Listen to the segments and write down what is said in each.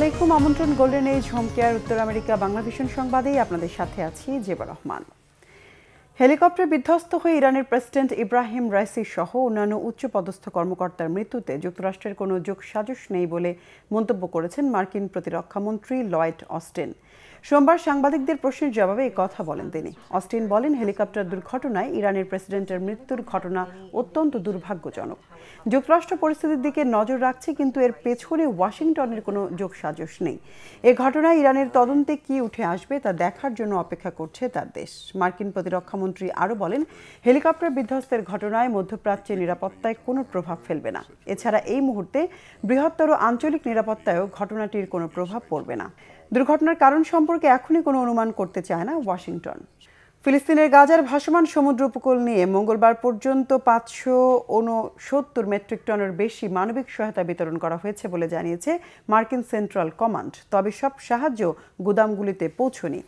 আলাইকুম। আমন্ত্রণ golden age home care উত্তর আমেরিকা বাংলা ভিশন সংবাদেই আপনাদের সাথে আছি জেবা রহমান। হেলিকপ্টার বিধ্বস্ত হয়ে ইরানের প্রেসিডেন্ট ইব্রাহিম রাইসি সহ অন্যান্য উচ্চপদস্থ কর্মকর্তার মৃত্যুতে যুক্তরাষ্ট্রের কোনো যোগসাজশ নেই বলে মন্তব্য করেছেন মার্কিন প্রতিরক্ষামন্ত্রী লয়েড অস্টিন। সোমবার সাংবাদিকদের প্রশ্নের জবাবে এই কথা বলেন তিনি। অস্টিন বলেন, হেলিকপ্টার দুর্ঘটনায় ইরানের প্রেসিডেন্টের মৃত্যুর ঘটনা অত্যন্ত দুর্ভাগ্যজনক। যুক্তরাষ্ট্র পরিস্থিতির দিকে নজর রাখছে, কিন্তু এর পেছনে ওয়াশিংটনের কোনো যোগসাজশ নেই। এ ঘটনায় ইরানের তদন্তে কি উঠে আসবে তা দেখার জন্য অপেক্ষা করছে তার দেশ। মার্কিন প্রতিরক্ষামন্ত্রী আরও বলেন, হেলিকপ্টার বিধ্বস্তের ঘটনায় মধ্যপ্রাচ্যের নিরাপত্তায় কোনো প্রভাব ফেলবে না। এছাড়া এই মুহূর্তে বৃহত্তর আঞ্চলিক নিরাপত্তায়ও ঘটনাটির কোনো প্রভাব পড়বে না। দুর্ঘটনার কারণ সম্পর্কে এখনই কোনো অনুমান করতে চায় না ওয়াশিংটন। ফিলিস্তিনের গাজার ভাসমান সমুদ্র উপকূল নিয়ে মঙ্গলবার পর্যন্ত 569 মেট্রিক টনের বেশি মানবিক সহায়তা বিতরণ করা হয়েছে বলে জানিয়েছে মার্কিন সেন্ট্রাল কমান্ড। তবে সব সাহায্য গুদামগুলিতে পৌঁছনি।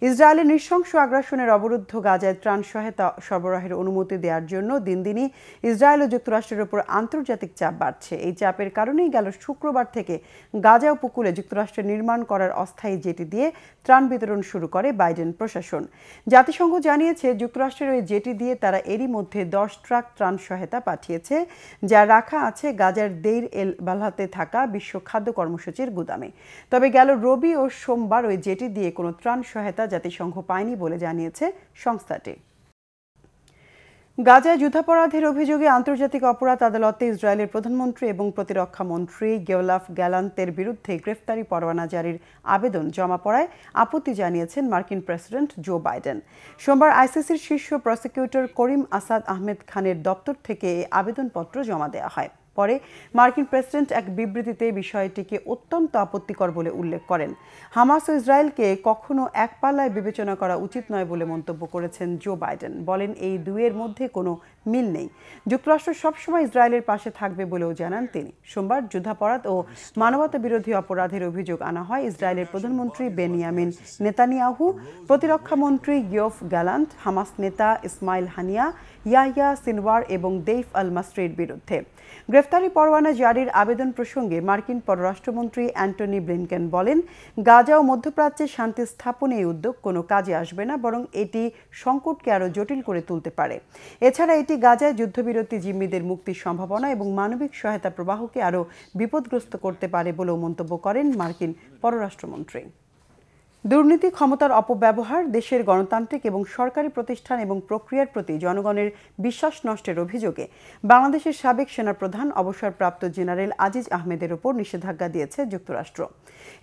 ইসরায়েলের নৃশংস আগ্রাসনের অবরুদ্ধ গাজায় ত্রাণ সহায়তা সরবরাহের অনুমতি দেওয়ার জন্য দিন দিনই ইসরায়েল ও যুক্তরাষ্ট্রের উপর আন্তর্জাতিক চাপ বাড়ছে। এই চাপের কারণেই গেল শুক্রবার থেকে গাজা উপকূলে যুক্তরাষ্ট্রের নির্মাণ করার অস্থায়ী জেটি দিয়ে ত্রাণ বিতরণ শুরু করে বাইডেন প্রশাসন। জাতিসংঘ জানিয়েছে, যুক্তরাষ্ট্রের ওই জেটি দিয়ে তারা এরই মধ্যে 10 ট্রাক ত্রাণ সহায়তা পাঠিয়েছে, যা রাখা আছে গাজার দেইর এল বালহাতে থাকা বিশ্ব খাদ্য কর্মসূচির গুদামে। তবে গেল রবি ও সোমবার ওই জেটি দিয়ে কোনো ত্রাণ সহায়তা জাতিসংঘ পায়নি বলে জানিয়েছে সংস্থাটি। গাজায় যুদ্ধাপরাধের অভিযোগে আন্তর্জাতিক অপরাধ আদালতে ইসরায়েলের প্রধানমন্ত্রী এবং প্রতিরক্ষা মন্ত্রী গেওলাফ গ্যালান্তের বিরুদ্ধে গ্রেফতারি পরোয়ানা জারির আবেদন জমা পড়ায় আপত্তি জানিয়েছেন মার্কিন প্রেসিডেন্ট জো বাইডেন। সোমবার আইসিসির শীর্ষ প্রসিকিউটর করিম আসাদ আহমেদ খানের দপ্তর থেকে এই আবেদনপত্র জমা দেওয়া হয়। পরে মার্কিন প্রেসিডেন্ট এক বিবৃতিতে বিষয়টিকে অত্যন্ত আপত্তিকর বলে উল্লেখ করেন। হামাস ও ইসরায়েলকে কখনো এক পাল্লায় বিবেচনা করা উচিত নয় বলে মন্তব্য করেছেন জো বাইডেন। বলেন, এই দুইয়ের মধ্যে কোনো মিল নেই। যুক্তরাষ্ট্র সবসময় ইসরায়েলের পাশে থাকবে বলেও জানান তিনি। সোমবার যুদ্ধাপরাধ ও মানবতা বিরোধী অপরাধের অভিযোগ আনা হয় ইসরায়েলের প্রধানমন্ত্রী বেনিয়ামিন নেতানিয়াহু, প্রতিরক্ষা মন্ত্রী ইয়োভ গ্যালান্ট, হামাস নেতা ইসমাইল হানিয়া, ইয়াহিয়া সিনওয়ার এবং দেইফ আল মাসরির বিরুদ্ধে। গ্রেফতারি পরোয়ানা জারির আবেদন প্রসঙ্গে মার্কিন পররাষ্ট্রমন্ত্রী অ্যান্টনি ব্লিনকেন বলেন, গাজা ও মধ্যপ্রাচ্যে শান্তি স্থাপনে এই উদ্যোগ কোনো কাজে আসবে না, বরং এটি সংকটকে আরও জটিল করে তুলতে পারে। এছাড়া এটি গাজায় যুদ্ধবিরতি জিম্মিদের মুক্তির সম্ভাবনা এবং মানবিক সহায়তা প্রবাহকে আরও বিপদগ্রস্ত করতে পারে বলেও মন্তব্য করেন মার্কিন পররাষ্ট্রমন্ত্রী। দুর্নীতি, ক্ষমতার অপব্যবহার, দেশের গণতান্ত্রিক এবং সরকারি প্রতিষ্ঠান এবং প্রক্রিয়ার প্রতি জনগণের বিশ্বাস নষ্টের অভিযোগে বাংলাদেশের সাবেক সেনাপ্রধান অবসরপ্রাপ্ত জেনারেল আজিজ আহমেদের ওপর নিষেধাজ্ঞা দিয়েছে যুক্তরাষ্ট্র।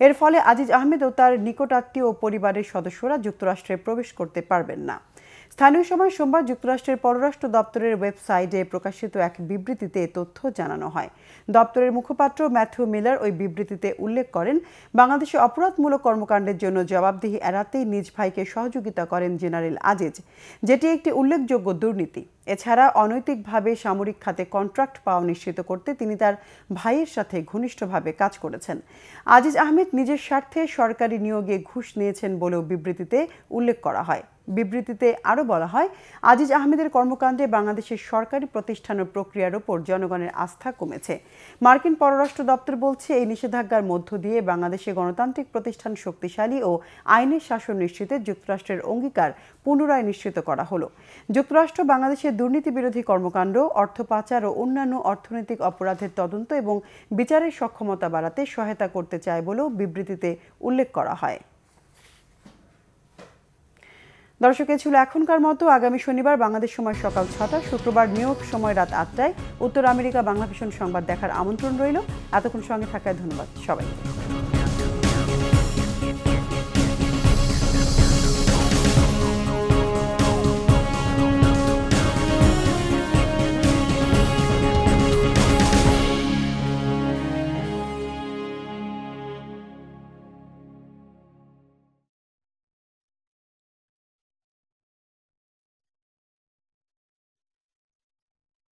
এর ফলে আজিজ আহমেদ ও তার নিকটাত্মীয় ও পরিবারের সদস্যরা যুক্তরাষ্ট্রে প্রবেশ করতে পারবেন না। স্থানীয় সময় সোমবার যুক্তরাষ্ট্রের পররাষ্ট্র দপ্তরের ওয়েবসাইটে প্রকাশিত এক বিবৃতিতে এ তথ্য জানানো হয়। দপ্তরের মুখপাত্র ম্যাথিউ মিলার ওই বিবৃতিতে উল্লেখ করেন, বাংলাদেশে অপরাধমূলক কর্মকাণ্ডের জন্য জবাবদিহি এড়াতেই নিজ ভাইকে সহযোগিতা করেন জেনারেল আজিজ, যেটি একটি উল্লেখযোগ্য দুর্নীতি। এছাড়া অনৈতিকভাবে সামরিক খাতে কন্ট্রাক্ট পাওয়া নিশ্চিত করতে তিনি তার ভাইয়ের সাথে ঘনিষ্ঠভাবে কাজ করেছেন। আজিজ আহমেদ নিজের স্বার্থে সরকারি নিয়োগে ঘুষ নিয়েছেন বলেও বিবৃতিতে উল্লেখ করা হয়। বিবৃতিতে আরও বলা হয়, আজিজ আহমেদের কর্মকাণ্ডে বাংলাদেশের সরকারি প্রতিষ্ঠান ও প্রক্রিয়ার ওপর জনগণের আস্থা কমেছে। মার্কিন পররাষ্ট্র দপ্তর বলছে, এই নিষেধাজ্ঞার মধ্য দিয়ে বাংলাদেশে গণতান্ত্রিক প্রতিষ্ঠান শক্তিশালী ও আইনের শাসন নিশ্চিতে যুক্তরাষ্ট্রের অঙ্গীকার পুনরায় নিশ্চিত করা হলো। যুক্তরাষ্ট্র বাংলাদেশের দুর্নীতি বিরোধী কর্মকাণ্ড, অর্থ পাচার ও অন্যান্য অর্থনৈতিক অপরাধের তদন্ত এবং বিচারের সক্ষমতা বাড়াতে সহায়তা করতে চায় বলেও বিবৃতিতে উল্লেখ করা হয়। দর্শক, এ ছিল এখনকার মতো। আগামী শনিবার বাংলাদেশ সময় সকাল 6টা, শুক্রবার নিউ ইয়র্ক সময় রাত 8টায় উত্তর আমেরিকা বাংলা ভিশন সংবাদ দেখার আমন্ত্রণ রইল। এতক্ষণ সঙ্গে থাকায় ধন্যবাদ সবাইকে।